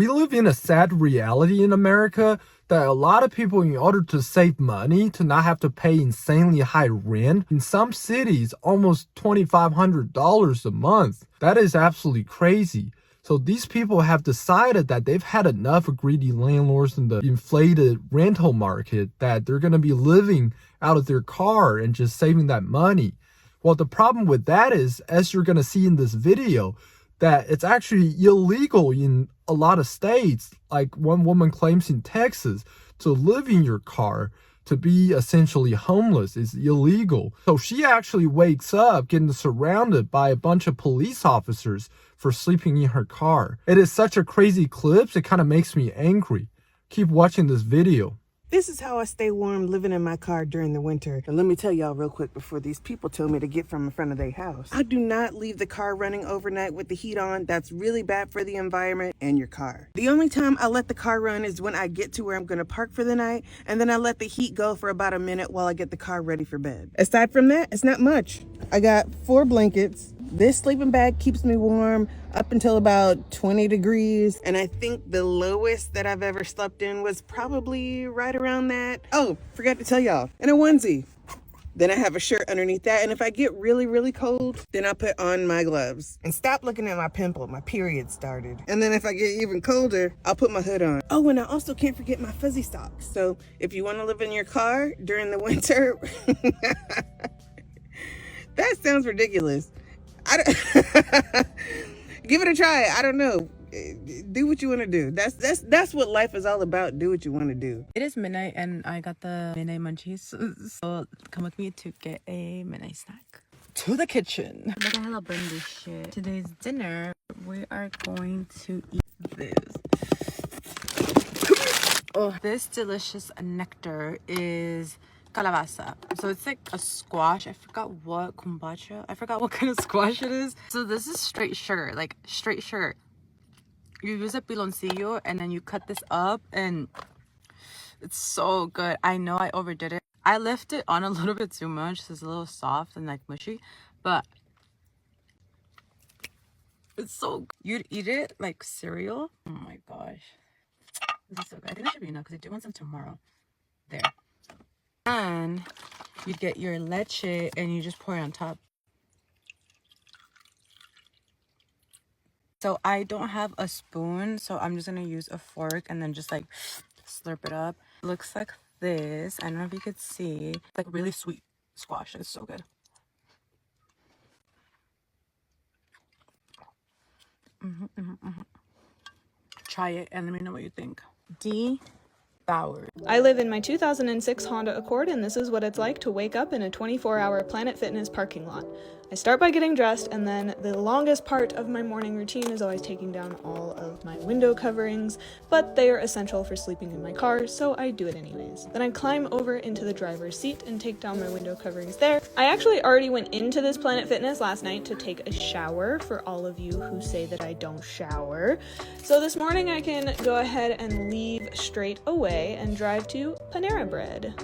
We live in a sad reality in America that a lot of people, in order to save money, to not have to pay insanely high rent, in some cities, almost $2,500 a month. That is absolutely crazy. So these people have decided that they've had enough of greedy landlords in the inflated rental market, that they're going to be living out of their car and just saving that money. Well, the problem with that is, as you're going to see in this video, that it's actually illegal in a lot of states. Like one woman claims in Texas, to live in your car, to be essentially homeless, is illegal. So she actually wakes up getting surrounded by a bunch of police officers for sleeping in her car. It is such a crazy clip, it kind of makes me angry. Keep watching this video. This is how I stay warm living in my car during the winter. And let me tell y'all real quick before these people tell me to get from in front of their house. I do not leave the car running overnight with the heat on. That's really bad for the environment and your car. The only time I let the car run is when I get to where I'm gonna park for the night, and then I let the heat go for about a minute while I get the car ready for bed. Aside from that, it's not much. I got 4 blankets. This sleeping bag keeps me warm up until about 20 degrees. And I think the lowest that I've ever slept in was probably right around that. Oh, forgot to tell y'all, in a onesie. Then I have a shirt underneath that. And if I get really, really cold, then I put on my gloves. And stop looking at my pimple. My period started. And then if I get even colder, I'll put my hood on. Oh, and I also can't forget my fuzzy socks. So if you want to live in your car during the winter, that sounds ridiculous. Give it a try. I don't know. Do what you want to do. That's what life is all about. Do what you want to do. It is midnight and I got the midnight munchies. So come with me to get a midnight snack. To the kitchen. Look at how I burn this shit. Today's dinner, we are going to eat this. Oh, this delicious nectar is calabaza. So it's like a squash. I forgot what kombucha. I forgot what kind of squash it is. So this is straight sugar, like straight sugar. You use a piloncillo and then you cut this up and it's so good. I know I overdid it. I left it on a little bit too much, so it's a little soft and like mushy, but it's so good. You'd eat it like cereal. Oh my gosh. This is so good. I think I should be enough because I do want some tomorrow. There. And you'd get your leche and you just pour it on top. So I don't have a spoon, so I'm just gonna use a fork and then just like slurp it up. It looks like this. I don't know if you could see. It's like really sweet squash. It's so good. Try it and let me know what you think. I live in my 2006 Honda Accord, and this is what it's like to wake up in a 24-hour Planet Fitness parking lot. I start by getting dressed, and then the longest part of my morning routine is always taking down all of my window coverings, but they are essential for sleeping in my car, so I do it anyways. Then I climb over into the driver's seat and take down my window coverings there. I actually already went into this Planet Fitness last night to take a shower, for all of you who say that I don't shower. So this morning I can go ahead and leave straight away and drive to Panera Bread.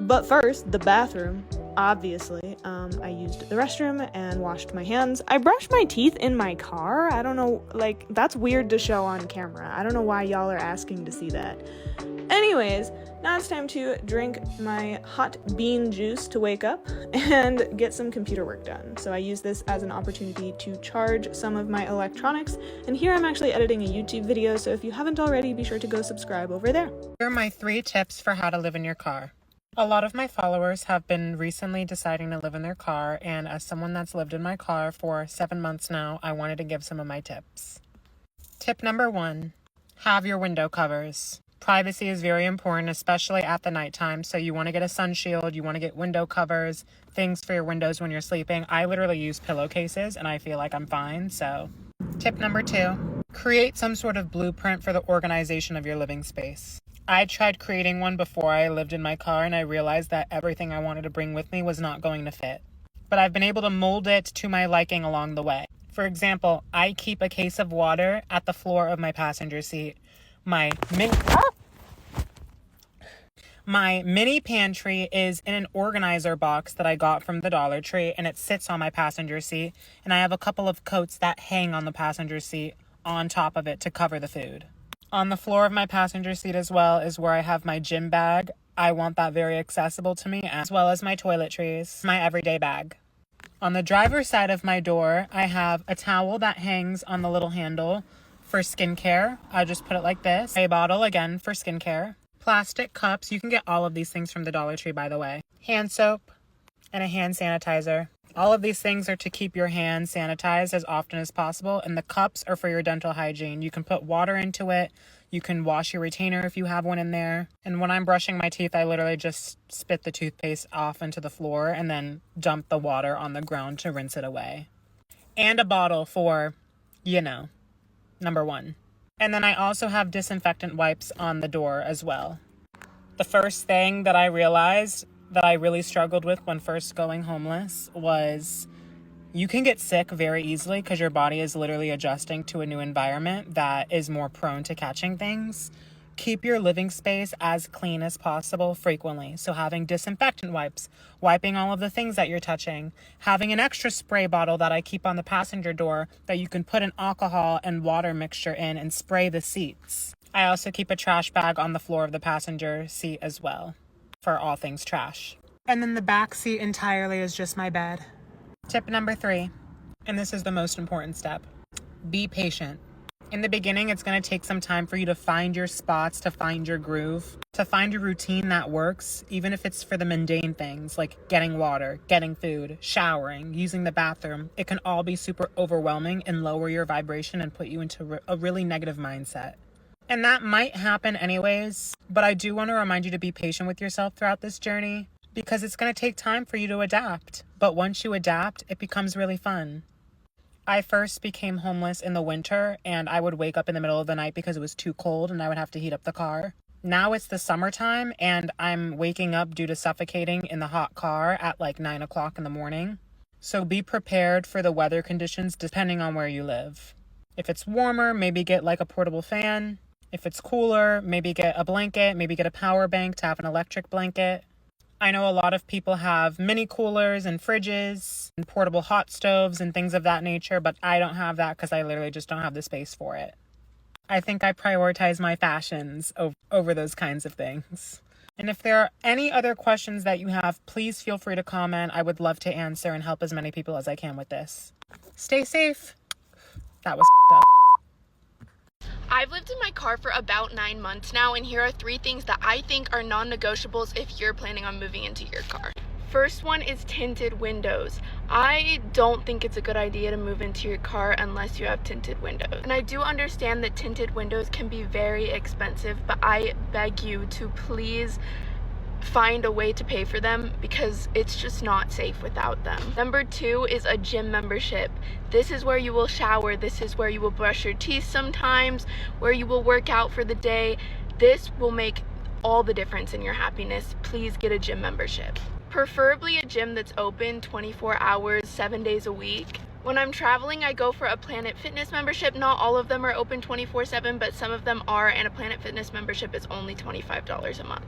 But first, the bathroom. Obviously, I used the restroom and washed my hands. I brushed my teeth in my car. I don't know, like, that's weird to show on camera. I don't know why y'all are asking to see that. Anyways, now it's time to drink my hot bean juice to wake up and get some computer work done. So I use this as an opportunity to charge some of my electronics, and here I'm actually editing a YouTube video, so if you haven't already, be sure to go subscribe over there. Here are my 3 tips for how to live in your car. A lot of my followers have been recently deciding to live in their car, and as someone that's lived in my car for 7 months now, I wanted to give some of my tips. Tip number 1, have your window covers. Privacy is very important, especially at the nighttime, so you want to get a sun shield, you want to get window covers, things for your windows when you're sleeping. I literally use pillowcases, and I feel like I'm fine, so. Tip number 2, create some sort of blueprint for the organization of your living space. I tried creating one before I lived in my car, and I realized that everything I wanted to bring with me was not going to fit. But I've been able to mold it to my liking along the way. For example, I keep a case of water at the floor of my passenger seat. My mini pantry is in an organizer box that I got from the Dollar Tree, and it sits on my passenger seat. And I have a couple of coats that hang on the passenger seat on top of it to cover the food. On the floor of my passenger seat as well is where I have my gym bag. I want that very accessible to me, as well as my toiletries, my everyday bag. On the driver's side of my door, I have a towel that hangs on the little handle for skincare. I just put it like this. A bottle, again, for skincare. Plastic cups. You can get all of these things from the Dollar Tree, by the way. Hand soap and a hand sanitizer. All of these things are to keep your hands sanitized as often as possible, and the cups are for your dental hygiene. You can put water into it. You can wash your retainer if you have one in there. And when I'm brushing my teeth, I literally just spit the toothpaste off into the floor and then dump the water on the ground to rinse it away. And a bottle for, number one. And then I also have disinfectant wipes on the door as well. The first thing that I realized that I really struggled with when first going homeless was you can get sick very easily because your body is literally adjusting to a new environment that is more prone to catching things. Keep your living space as clean as possible frequently. So having disinfectant wipes, wiping all of the things that you're touching, having an extra spray bottle that I keep on the passenger door that you can put an alcohol and water mixture in and spray the seats. I also keep a trash bag on the floor of the passenger seat as well for all things trash. And then the back seat entirely is just my bed. Tip number 3, and this is the most important step, be patient. In the beginning, it's going to take some time for you to find your spots, to find your groove, to find a routine that works, even if it's for the mundane things like getting water, getting food, showering, using the bathroom. It can all be super overwhelming and lower your vibration and put you into a really negative mindset. And that might happen anyways, but I do want to remind you to be patient with yourself throughout this journey because it's going to take time for you to adapt. But once you adapt, it becomes really fun. I first became homeless in the winter and I would wake up in the middle of the night because it was too cold and I would have to heat up the car. Now it's the summertime and I'm waking up due to suffocating in the hot car at like 9 o'clock in the morning. So be prepared for the weather conditions depending on where you live. If it's warmer, maybe get like a portable fan. If it's cooler, maybe get a blanket, maybe get a power bank to have an electric blanket. I know a lot of people have mini coolers and fridges and portable hot stoves and things of that nature, but I don't have that because I literally just don't have the space for it. I think I prioritize my fashions over those kinds of things. And if there are any other questions that you have, please feel free to comment. I would love to answer and help as many people as I can with this. Stay safe. That was up. I've lived in my car for about 9 months now, and here are 3 things that I think are non-negotiables if you're planning on moving into your car. First one is tinted windows. I don't think it's a good idea to move into your car unless you have tinted windows. And I do understand that tinted windows can be very expensive, but I beg you to please find a way to pay for them because it's just not safe without them. Number 2 is a gym membership. This is where you will shower. This is where you will brush your teeth sometimes, where you will work out for the day. This will make all the difference in your happiness. Please get a gym membership. Preferably a gym that's open 24 hours, 7 days a week. When I'm traveling, I go for a Planet Fitness membership. Not all of them are open 24/7, but some of them are, and a Planet Fitness membership is only $25 a month.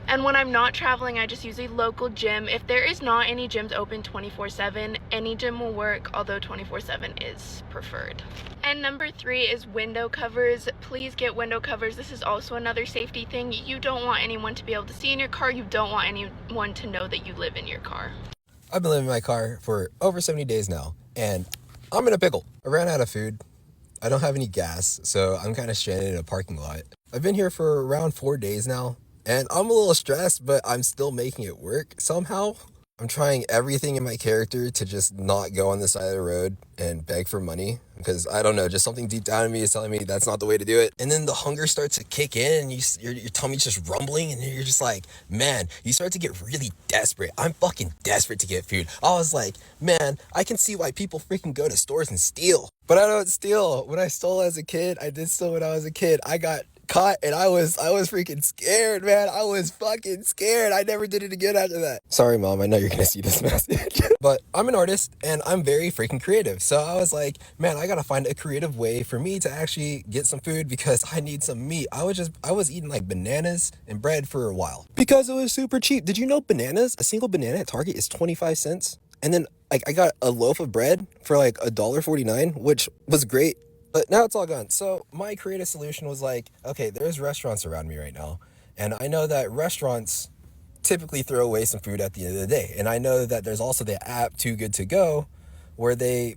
And when I'm not traveling, I just use a local gym. If there is not any gyms open 24/7, any gym will work, although 24/7 is preferred. And number 3 is window covers. Please get window covers. This is also another safety thing. You don't want anyone to be able to see in your car. You don't want anyone to know that you live in your car. I've been living in my car for over 70 days now, and I'm in a pickle. I ran out of food. I don't have any gas, so I'm kind of stranded in a parking lot. I've been here for around 4 days now. And I'm a little stressed, but I'm still making it work somehow. I'm trying everything in my character to just not go on the side of the road and beg for money. Because, I don't know, just something deep down in me is telling me that's not the way to do it. And then the hunger starts to kick in and your tummy's just rumbling. And you're just like, man, you start to get really desperate. I'm fucking desperate to get food. I was like, man, I can see why people freaking go to stores and steal. But I don't steal. When I stole as a kid, I did steal when I was a kid. I got caught and I was freaking scared, man. I was fucking scared. I never did it again after that. Sorry, Mom. I know you're gonna see this message. But I'm an artist and I'm very freaking creative. So I was like, man, I gotta find a creative way for me to actually get some food because I need some meat. I was eating like bananas and bread for a while because it was super cheap. Did you know bananas, a single banana at Target is 25 cents? And then like I got a loaf of bread for like $1.49, which was great. But now it's all gone. So my creative solution was like, okay, there's restaurants around me right now. And I know that restaurants typically throw away some food at the end of the day. And I know that there's also the app Too Good To Go where they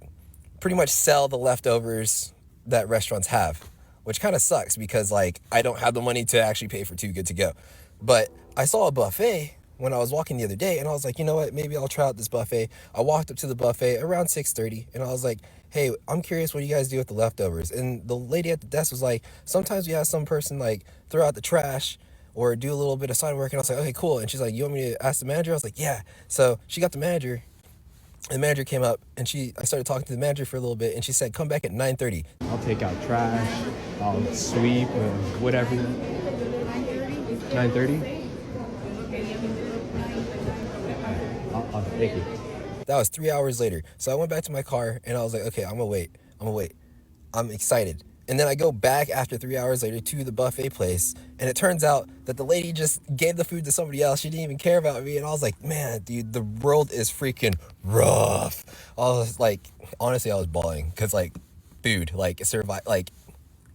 pretty much sell the leftovers that restaurants have, which kind of sucks because like I don't have the money to actually pay for Too Good To Go. But I saw a buffet when I was walking the other day and I was like, you know what, maybe I'll try out this buffet. I walked up to the buffet around 6:30 and I was like, hey, I'm curious what you guys do with the leftovers. And the lady at the desk was like, sometimes we have some person like throw out the trash or do a little bit of side work. And I was like, okay, cool. And she's like, you want me to ask the manager? I was like, yeah. So she got the manager. And the manager came up and I started talking to the manager for a little bit and she said, come back at 9:30. I'll take out trash, I'll sweep, whatever. 9:30? I'll take it. That was 3 hours later. So I went back to my car and I was like, okay, I'm gonna wait. I'm excited. And then I go back after 3 hours later to the buffet place. And it turns out that the lady just gave the food to somebody else. She didn't even care about me. And I was like, man, dude, the world is freaking rough. I was like, honestly, I was bawling. Cause like food, like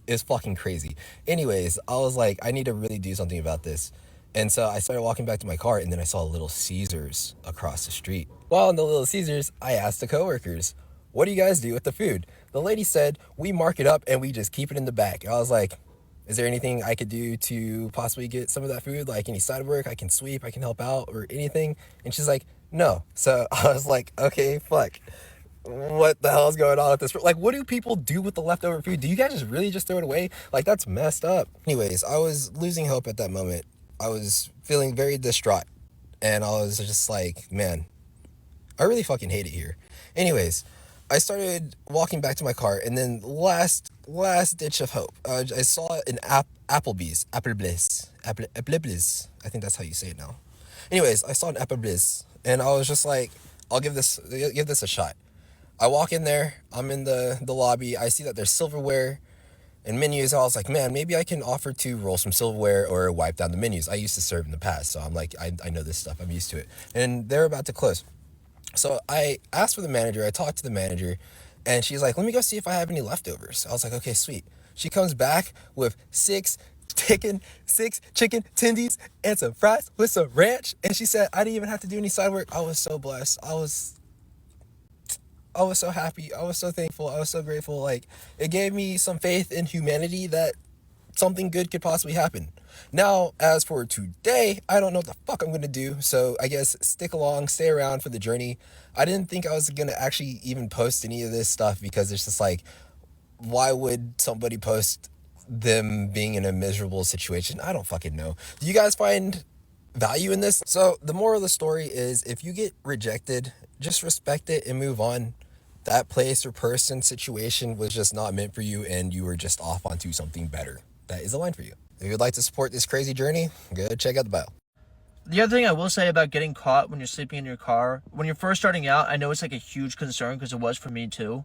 it's fucking crazy. Anyways, I was like, I need to really do something about this. And so I started walking back to my car and then I saw Little Caesars across the street. While in the Little Caesars, I asked the coworkers, what do you guys do with the food? The lady said, we mark it up and we just keep it in the back. I was like, is there anything I could do to possibly get some of that food? Like any side work, I can sweep, I can help out or anything? And she's like, no. So I was like, okay, fuck. What the hell is going on with this? Like, what do people do with the leftover food? Do you guys just really just throw it away? Like, that's messed up. Anyways, I was losing hope at that moment. I was feeling very distraught. And I was just like, man, I really fucking hate it here. Anyways, I started walking back to my car, and then last ditch of hope. I saw an Applebee's. I think that's how you say it now. Anyways, I saw an Applebee's, and I was just like, I'll give this a shot. I walk in there. I'm in the lobby. I see that there's silverware and menus. I was like, man, maybe I can offer to roll some silverware or wipe down the menus. I used to serve in the past, so I'm like, I know this stuff. I'm used to it. And they're about to close. So I asked for the manager. I talked to the manager and she's like, let me go see if I have any leftovers. I was like, okay, sweet. She comes back with six chicken tendies and some fries with some ranch. And she said, I didn't even have to do any side work. I was so blessed. I was so happy. I was so thankful. I was so grateful. Like, it gave me some faith in humanity that something good could possibly happen. Now, as for today, I don't know what the fuck I'm going to do. So I guess stick along, stay around for the journey. I didn't think I was going to actually even post any of this stuff because it's just like, why would somebody post them being in a miserable situation? I don't fucking know. Do you guys find value in this? So the moral of the story is if you get rejected, just respect it and move on. That place or person situation was just not meant for you and you were just off onto something better that is aligned for you. If you'd like to support this crazy journey, go check out the bio. The other thing I will say about getting caught when you're sleeping in your car, when you're first starting out, I know it's like a huge concern because it was for me too.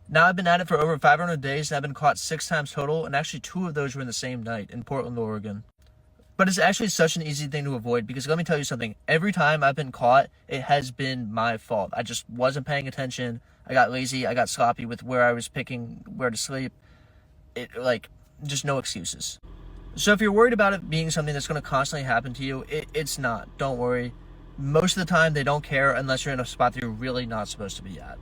Now I've been at it for over 500 days and I've been caught 6 times total, and actually 2 of those were in the same night in Portland, Oregon. But it's actually such an easy thing to avoid because let me tell you something, every time I've been caught, it has been my fault. I just wasn't paying attention. I got lazy. I got sloppy with where I was picking where to sleep. Just no excuses. So if you're worried about it being something that's going to constantly happen to you, it's not. Don't worry. Most of the time, they don't care unless you're in a spot that you're really not supposed to be at.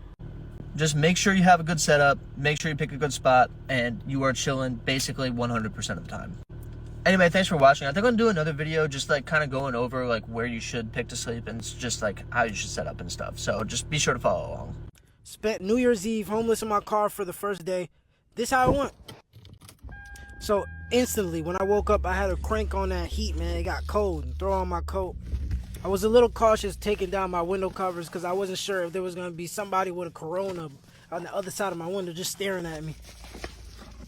Just make sure you have a good setup, make sure you pick a good spot, and you are chilling basically 100% of the time. Anyway, thanks for watching. I think I'm going to do another video just like kind of going over like where you should pick to sleep and just like how you should set up and stuff. So just be sure to follow along. Spent New Year's Eve homeless in my car for the first day. This how I went. So instantly when I woke up, I had to crank on that heat, man. It got cold and throw on my coat. I was a little cautious taking down my window covers because I wasn't sure if there was going to be somebody with a Corona on the other side of my window just staring at me.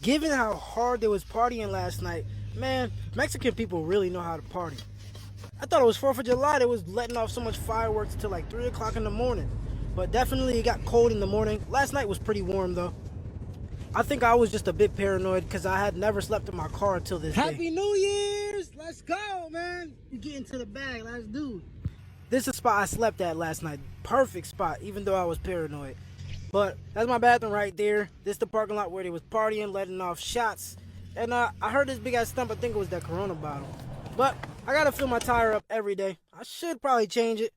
Given how hard they was partying last night, man, Mexican people really know how to party. I thought it was 4th of July. They was letting off so much fireworks until like 3 o'clock in the morning. But definitely it got cold in the morning. Last night was pretty warm though. I think I was just a bit paranoid because I had never slept in my car until this day. Happy New Year's! Let's go, man! You get into the bag, let's do it. This is the spot I slept at last night. Perfect spot, even though I was paranoid. But that's my bathroom right there. This the parking lot where they was partying, letting off shots. And I heard this big ass stump. I think it was that Corona bottle. But I gotta fill my tire up every day. I should probably change it,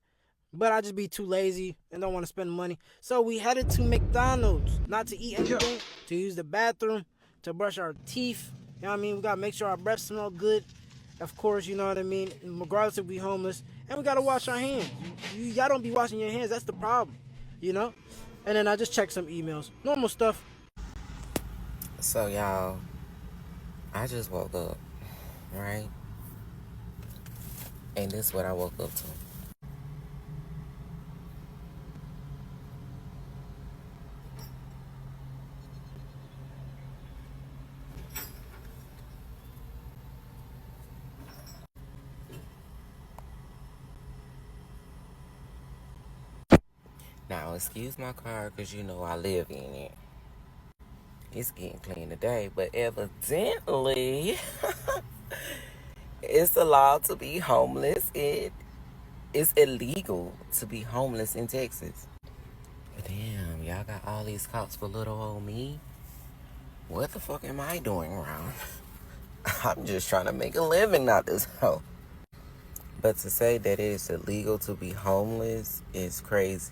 but I just be too lazy and don't want to spend money. So we headed to McDonald's, not to eat anything, to use the bathroom, to brush our teeth. You know what I mean? We gotta make sure our breath smell good. Of course, you know what I mean? Regardless if we homeless. And we gotta wash our hands. Y'all don't be washing your hands. That's the problem, you know? And then I just checked some emails. Normal stuff. So y'all, I just woke up, right? And this is what I woke up to. Now, excuse my car, because you know I live in it. It's getting clean today, but evidently, it's allowed to be homeless. It is illegal to be homeless in Texas. But damn, y'all got all these cops for little old me? What the fuck am I doing wrong? I'm just trying to make a living out this hoe. But to say that it's illegal to be homeless is crazy.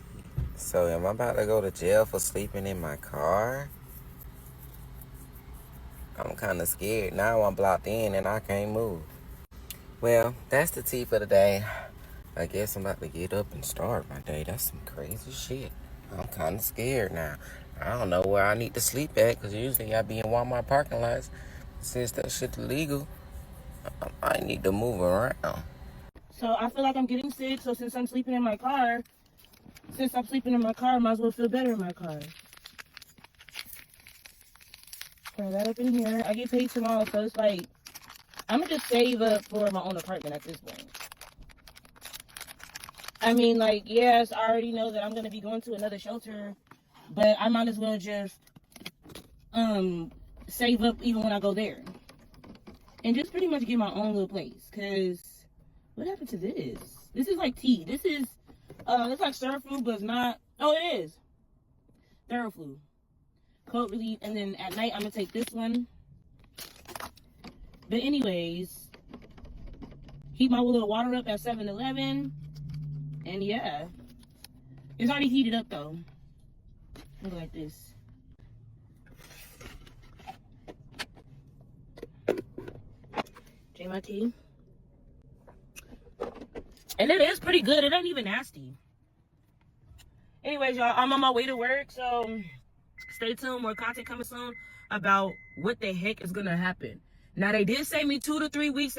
So am I about to go to jail for sleeping in my car? I'm kind of scared. Now I'm blocked in and I can't move. Well, that's the tea for the day. I guess I'm about to get up and start my day. That's some crazy shit. I'm kind of scared now. I don't know where I need to sleep at, because usually I be in Walmart parking lots. Since that shit's illegal, I need to move around. So I feel like I'm getting sick, so since I'm sleeping in my car, I might as well feel better in my car. Throw that up in here. I get paid tomorrow, so it's like, I'm gonna just save up for my own apartment at this point. I mean, like, yes, I already know that I'm gonna be going to another shelter, but I might as well just save up even when I go there. And just pretty much get my own little place. Cause what happened to this? This is like tea. This is it's like Surflu, but it's not. Oh, it is Theraflu, cold relief. And then at night I'm gonna take this one. But anyways, heat my little water up at 7-Eleven. And yeah, it's already heated up though. Look like this. Drink my tea. And it is pretty good. It ain't even nasty. Anyways, y'all, I'm on my way to work, so stay tuned. More content coming soon about what the heck is gonna happen. Now, they did say me 2 to 3 weeks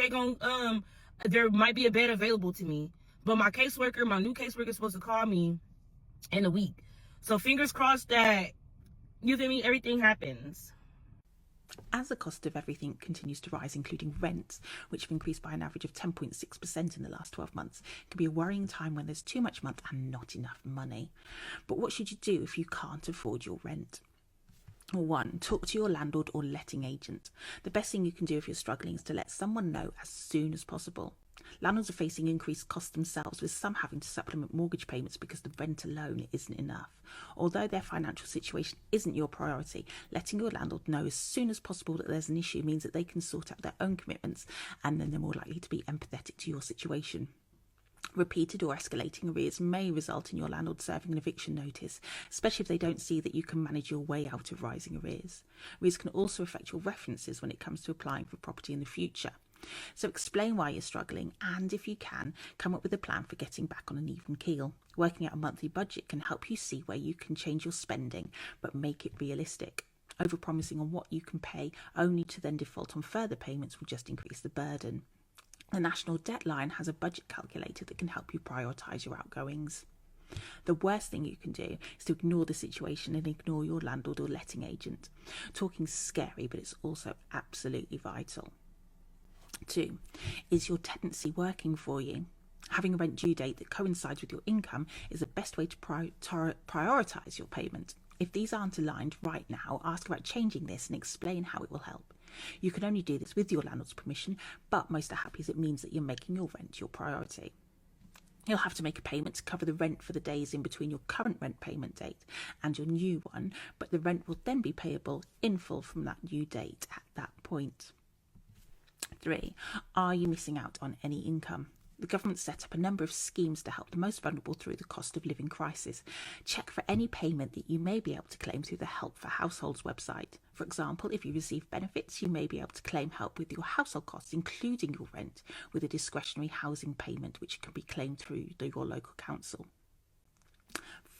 there might be a bed available to me. But my caseworker, my new caseworker, is supposed to call me in a week. So fingers crossed that, you feel me, everything happens. As the cost of everything continues to rise, including rents, which have increased by an average of 10.6% in the last 12 months, it can be a worrying time when there's too much month and not enough money. But what should you do if you can't afford your rent? 1, talk to your landlord or letting agent. The best thing you can do if you're struggling is to let someone know as soon as possible. Landlords are facing increased costs themselves, with some having to supplement mortgage payments because the rent alone isn't enough. Although their financial situation isn't your priority, letting your landlord know as soon as possible that there's an issue means that they can sort out their own commitments, and then they're more likely to be empathetic to your situation. Repeated or escalating arrears may result in your landlord serving an eviction notice, especially if they don't see that you can manage your way out of rising arrears. Arrears can also affect your references when it comes to applying for property in the future. So explain why you're struggling, and if you can, come up with a plan for getting back on an even keel. Working out a monthly budget can help you see where you can change your spending, but make it realistic. Overpromising on what you can pay only to then default on further payments will just increase the burden. The National Debt Line has a budget calculator that can help you prioritise your outgoings. The worst thing you can do is to ignore the situation and ignore your landlord or letting agent. Talking's scary, but it's also absolutely vital. 2, is your tenancy working for you? Having a rent due date that coincides with your income is the best way to prioritise your payment. If these aren't aligned right now, ask about changing this and explain how it will help. You can only do this with your landlord's permission, but most are happy as it means that you're making your rent your priority. You'll have to make a payment to cover the rent for the days in between your current rent payment date and your new one, but the rent will then be payable in full from that new date at that point. 3. Are you missing out on any income? The government set up a number of schemes to help the most vulnerable through the cost of living crisis. Check for any payment that you may be able to claim through the Help for Households website. For example, if you receive benefits, you may be able to claim help with your household costs, including your rent, with a discretionary housing payment, which can be claimed through your local council.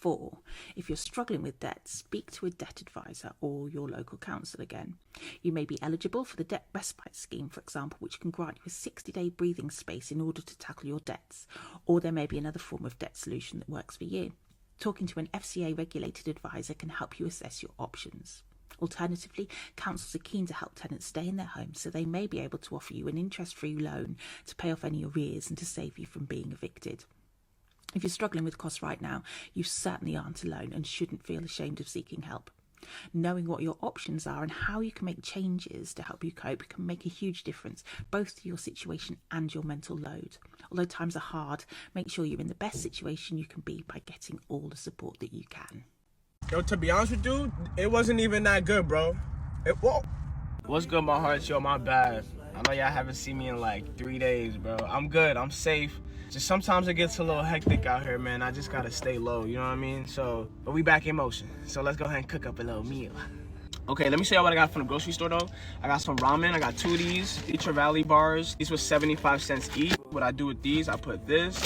4. If you're struggling with debt, speak to a debt advisor or your local council again. You may be eligible for the Debt Respite Scheme, for example, which can grant you a 60-day breathing space in order to tackle your debts, or there may be another form of debt solution that works for you. Talking to an FCA-regulated advisor can help you assess your options. Alternatively, councils are keen to help tenants stay in their homes, so they may be able to offer you an interest-free loan to pay off any arrears and to save you from being evicted. If you're struggling with costs right now, you certainly aren't alone and shouldn't feel ashamed of seeking help. Knowing what your options are and how you can make changes to help you cope can make a huge difference, both to your situation and your mental load. Although times are hard, make sure you're in the best situation you can be by getting all the support that you can. Yo, to be honest with you, it wasn't even that good, bro. What's good, my hearts? Yo, my bad. I know y'all haven't seen me in like 3 days, bro. I'm good. I'm safe. Just sometimes it gets a little hectic out here, man. I just gotta stay low, you know what I mean? So, but we back in motion. So let's go ahead and cook up a little meal. Okay, let me show y'all what I got from the grocery store though. I got some ramen. I got 2 of these Nature Valley bars. These were 75 cents each. What I do with these, I put this,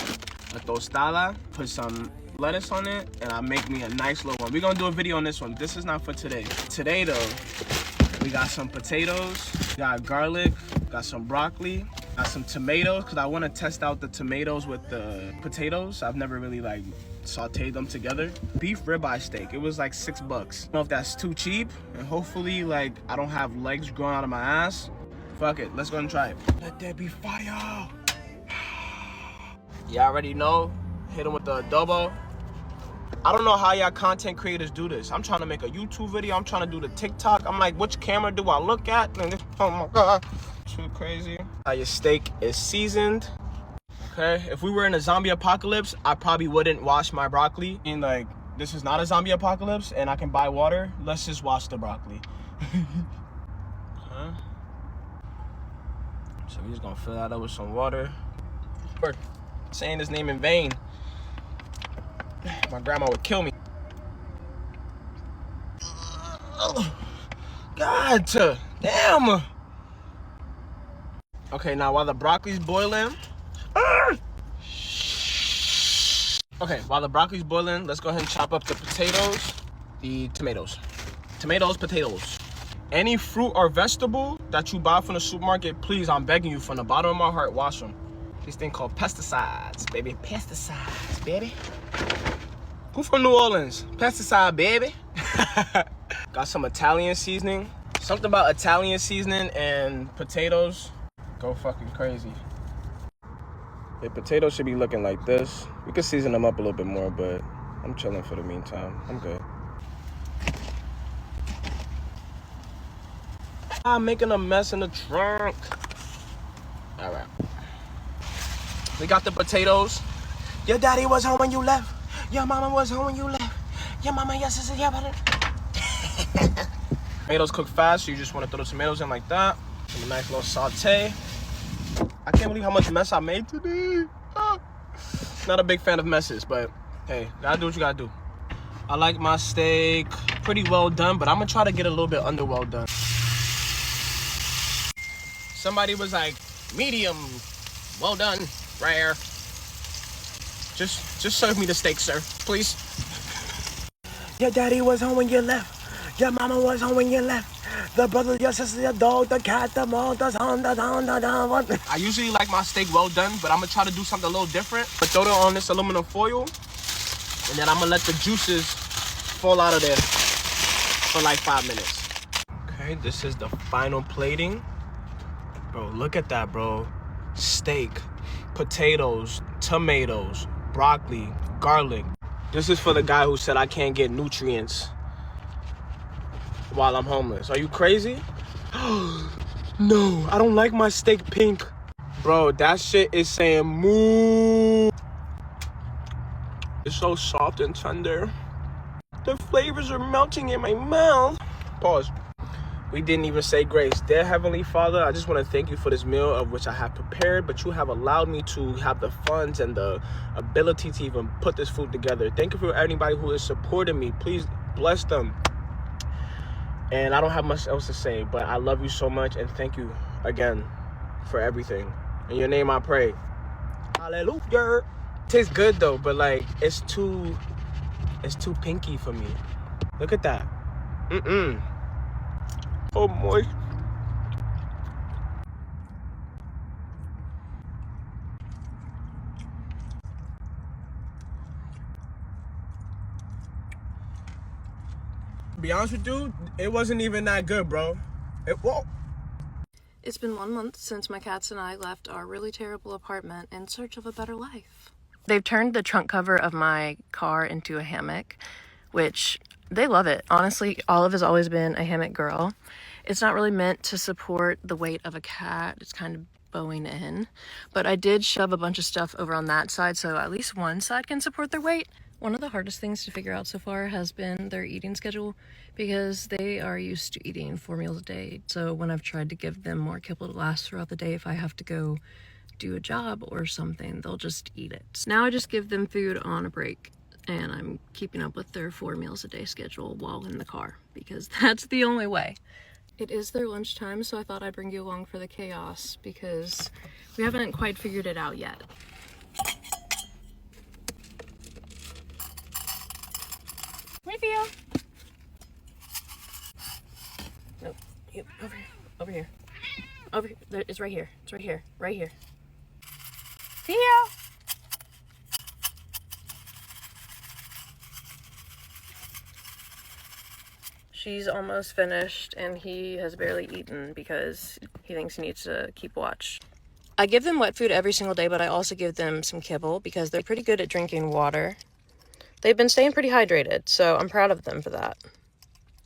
a tostada, put some lettuce on it, and I make me a nice little one. We're gonna do a video on this one. This is not for today. Today though, we got some potatoes, got garlic, got some broccoli, got some tomatoes, because I want to test out the tomatoes with the potatoes. I've never really like sauteed them together. Beef ribeye steak, it was like $6. I don't know if that's too cheap, and hopefully like I don't have legs growing out of my ass. Fuck it, let's go and try it. Let there be fire. Y'all already know, hit them with the adobo. I don't know how y'all content creators do this. I'm trying to make a YouTube video. I'm trying to do the TikTok. I'm like, which camera do I look at? Oh my God, too crazy. Your steak is seasoned. Okay, if we were in a zombie apocalypse, I probably wouldn't wash my broccoli. And like, this is not a zombie apocalypse and I can buy water. Let's just wash the broccoli. So we're just gonna fill that up with some water. We're saying his name in vain. My grandma would kill me. God damn. Okay, now while the broccoli's boiling. Okay, while the broccoli's boiling, let's go ahead and chop up the potatoes. Tomatoes, potatoes. Any fruit or vegetable that you buy from the supermarket, please, I'm begging you from the bottom of my heart, wash them. This thing called pesticides, baby. Pesticides, baby. Who from New Orleans? Pesticide, baby. Got some Italian seasoning. Something about Italian seasoning and potatoes. Go fucking crazy. The potatoes should be looking like this. We could season them up a little bit more, but I'm chilling for the meantime. I'm good. I'm making a mess in the trunk. All right. We got the potatoes. Your daddy was home when you left. Your mama was home when you left. Your mama, your sister, your brother. Tomatoes cook fast, so you just want to throw the tomatoes in like that. Some nice little saute. I can't believe how much mess I made today. Not a big fan of messes, but hey, gotta do what you gotta do. I like my steak pretty well done, but I'm gonna try to get a little bit under well done. Somebody was like, medium, well done, rare. Just serve me the steak, sir, please. Your daddy was home when you left. Your mama was home when you left. The brother, your sister, your dog, the cat, the mom, the son, the. I usually like my steak well done, but I'm gonna try to do something a little different. But throw it on this aluminum foil, and then I'm gonna let the juices fall out of there for like 5 minutes. Okay, this is the final plating. Bro, look at that, bro. Steak, potatoes, tomatoes, broccoli, garlic. This is for the guy who said I can't get nutrients while I'm homeless. Are you crazy? No, I don't like my steak pink. Bro, that shit is saying moo. so soft and tender. The flavors are melting in my mouth. Pause. We didn't even say grace. Dear Heavenly Father, I just want to thank you for this meal of which I have prepared, but you have allowed me to have the funds and the ability to even put this food together. Thank you for anybody who is supporting me. Please bless them. And I don't have much else to say, but I love you so much and thank you again for everything. In your name I pray. Hallelujah. Tastes good though, but like it's too pinky for me. Look at that. Oh, moist. To be honest with you, it wasn't even that good, bro. It's been 1 month since my cats and I left our really terrible apartment in search of a better life. They've turned the trunk cover of my car into a hammock, which they love it. Honestly, Olive has always been a hammock girl. It's not really meant to support the weight of a cat. It's kind of bowing in. But I did shove a bunch of stuff over on that side so at least one side can support their weight. One of the hardest things to figure out so far has been their eating schedule because they are used to eating 4 meals a day. So when I've tried to give them more kibble to last throughout the day, if I have to go do a job or something, they'll just eat it. Now I just give them food on a break, and I'm keeping up with their 4 meals a day schedule while in the car because that's the only way. It is their lunchtime, so I thought I'd bring you along for the chaos because we haven't quite figured it out yet. Review. Nope. Yep. Over here. Over here. Over here. There, it's right here. It's right here. Right here. Theo. She's almost finished and he has barely eaten because he thinks he needs to keep watch. I give them wet food every single day, but I also give them some kibble because they're pretty good at drinking water. They've been staying pretty hydrated, so I'm proud of them for that.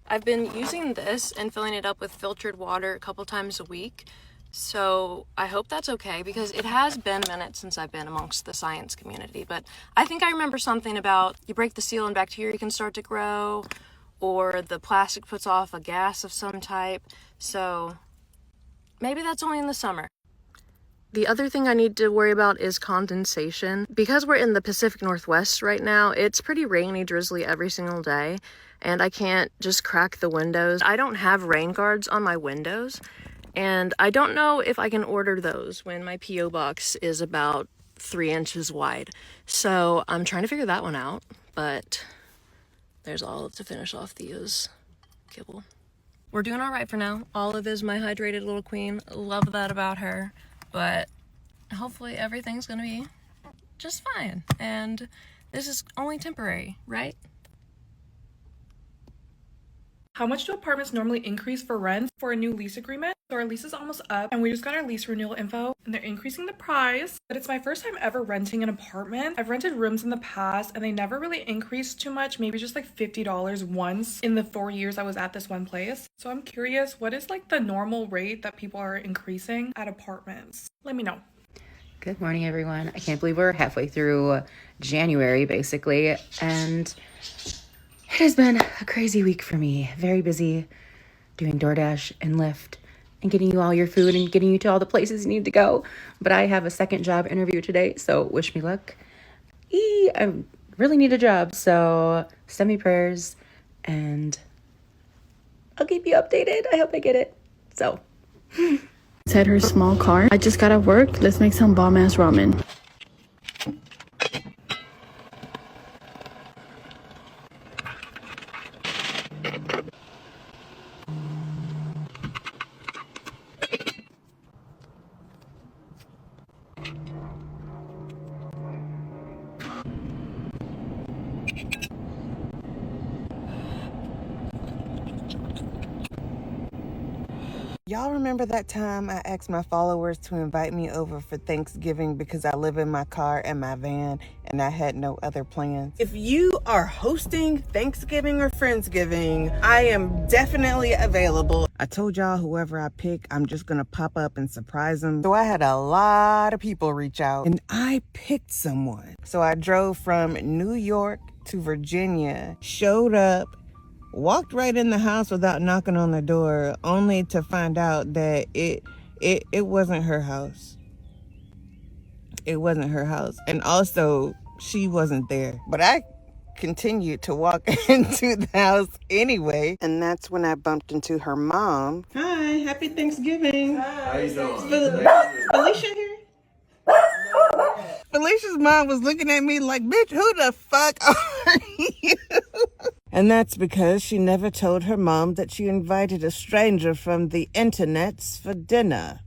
I've been using this and filling it up with filtered water a couple times a week, so I hope that's okay because it has been minutes since I've been amongst the science community, but I think I remember something about you break the seal and bacteria can start to grow, or the plastic puts off a gas of some type, so maybe that's only in the summer. The other thing I need to worry about is condensation. Because we're in the Pacific Northwest right now, it's pretty rainy, drizzly every single day, and I can't just crack the windows. I don't have rain guards on my windows, and I don't know if I can order those when my P.O. box is about 3 inches wide. So I'm trying to figure that one out, but there's Olive to finish off Theo's kibble. We're doing all right for now. Olive is my hydrated little queen. Love that about her. But hopefully everything's gonna be just fine. And this is only temporary, right? How much do apartments normally increase for rent for a new lease agreement? So our lease is almost up and we just got our lease renewal info and they're increasing the price, but it's my first time ever renting an apartment. I've rented rooms in the past and they never really increased too much, maybe just like $50 once in the 4 years I was at this one place. So I'm curious, what is like the normal rate that people are increasing at apartments? Let me know. Good morning, everyone. I can't believe we're halfway through January, basically, and it has been a crazy week for me. Very busy doing DoorDash and Lyft and getting you all your food and getting you to all the places you need to go. But I have a second job interview today, so wish me luck. I really need a job, so send me prayers and I'll keep you updated. I hope I get it. So. Said her small car. I just got off work. Let's make some bomb ass ramen. Y'all remember that time I asked my followers to invite me over for Thanksgiving because I live in my car and my van and I had no other plans? If you are hosting Thanksgiving or Friendsgiving, I am definitely available. I told y'all whoever I pick, I'm just gonna pop up and surprise them. So I had a lot of people reach out and I picked someone. So I drove from New York to Virginia, showed up, walked right in the house without knocking on the door, only to find out that it wasn't her house. It wasn't her house. And also, she wasn't there. But I continued to walk into the house anyway. And that's when I bumped into her mom. Hi, happy Thanksgiving. Hi. How you doing? Felicia here? Felicia's mom was looking at me like, bitch, who the fuck are you? And that's because she never told her mom that she invited a stranger from the internets for dinner.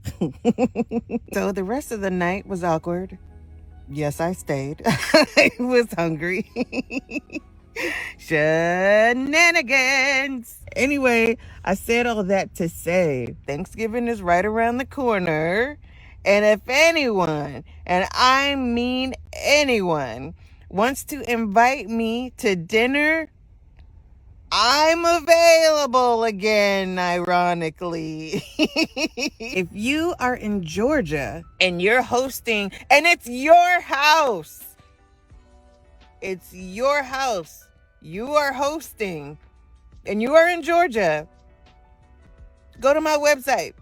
So the rest of the night was awkward. Yes, I stayed. I was hungry. Shenanigans. Anyway, I said all that to say Thanksgiving is right around the corner. And if anyone, and I mean anyone, wants to invite me to dinner, I'm available again, ironically. If you are in Georgia and you're hosting, and it's your house, you are hosting, and you are in Georgia, go to my website.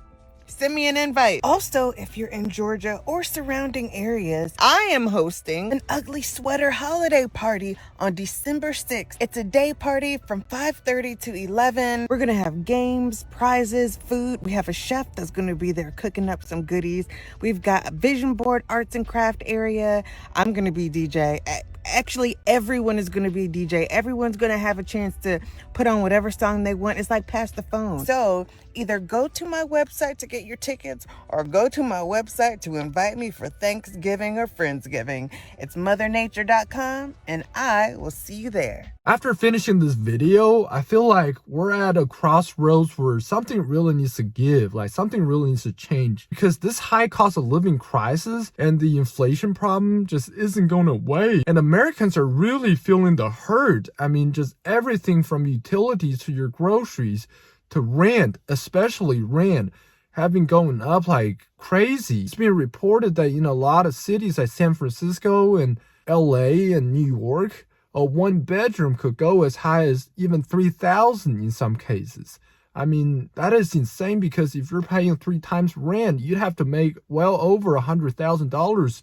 Send me an invite. Also, if you're in Georgia or surrounding areas, I am hosting an ugly sweater holiday party on December 6th. It's a day party from 5:30 to 11. We're going to have games, prizes, food. We have a chef that's going to be there cooking up some goodies. We've got a vision board, arts and craft area. I'm going to be DJ. Actually, everyone is going to be DJ. Everyone's going to have a chance to put on whatever song they want. It's like pass the phone. So either go to my website to get your tickets or go to my website to invite me for Thanksgiving or Friendsgiving. It's mothernature.com and I will see you there. After finishing this video, I feel like we're at a crossroads where something really needs to give, like something really needs to change, because this high cost of living crisis and the inflation problem just isn't going away. And Americans are really feeling the hurt. I mean, just everything from utilities to your groceries to rent, especially rent, have been going up like crazy. It's been reported that, a lot of cities like San Francisco and LA and New York, a one bedroom could go as high as even $3,000 in some cases. I mean, that is insane, because if you're paying 3 times rent, you'd have to make well over $100,000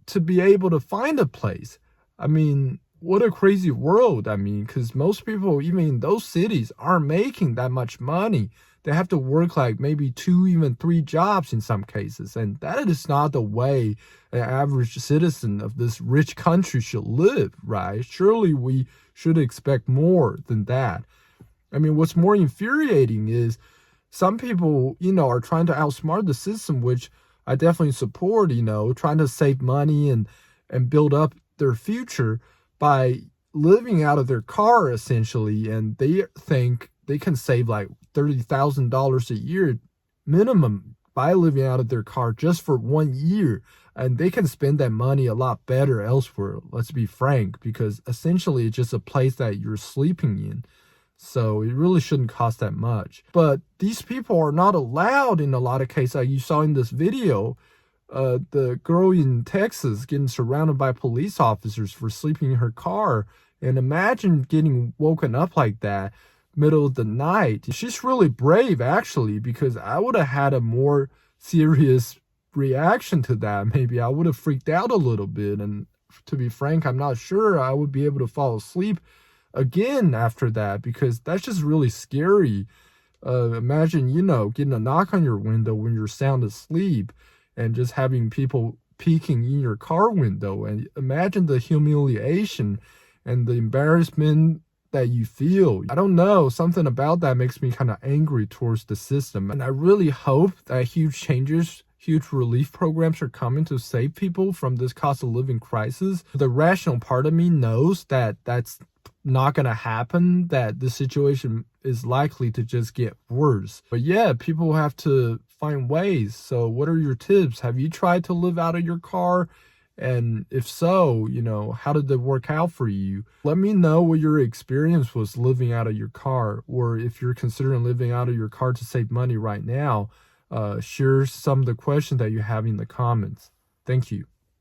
to be able to find a place. I mean, what a crazy world. I mean, because most people, even in those cities, aren't making that much money. They have to work like maybe 2, even 3 jobs in some cases. And that is not the way an average citizen of this rich country should live, right? Surely we should expect more than that. I mean, what's more infuriating is some people, are trying to outsmart the system, which I definitely support, trying to save money and build up their future by living out of their car, essentially. And they think they can save like $30,000 a year minimum by living out of their car just for 1 year. And they can spend that money a lot better elsewhere, let's be frank, because essentially it's just a place that you're sleeping in. So it really shouldn't cost that much. But these people are not allowed in a lot of cases. Like you saw in this video, the girl in Texas getting surrounded by police officers for sleeping in her car. And imagine getting woken up like that middle of the night. She's really brave, actually, because I would have had a more serious reaction to that. Maybe I would have freaked out a little bit. And to be frank, I'm not sure I would be able to fall asleep again after that, because that's just really scary. Imagine, getting a knock on your window when you're sound asleep and just having people peeking in your car window. And imagine the humiliation and the embarrassment that you feel. I don't know, something about that makes me kind of angry towards the system. And I really hope that huge relief programs are coming to save people from this cost of living crisis. The rational part of me knows that that's not going to happen, that the situation is likely to just get worse. But yeah, people have to find ways. So what are your tips? Have you tried to live out of your car? And if so, how did it work out for you? Let me know what your experience was living out of your car, or if you're considering living out of your car to save money right now, share some of the questions that you have in the comments. Thank you.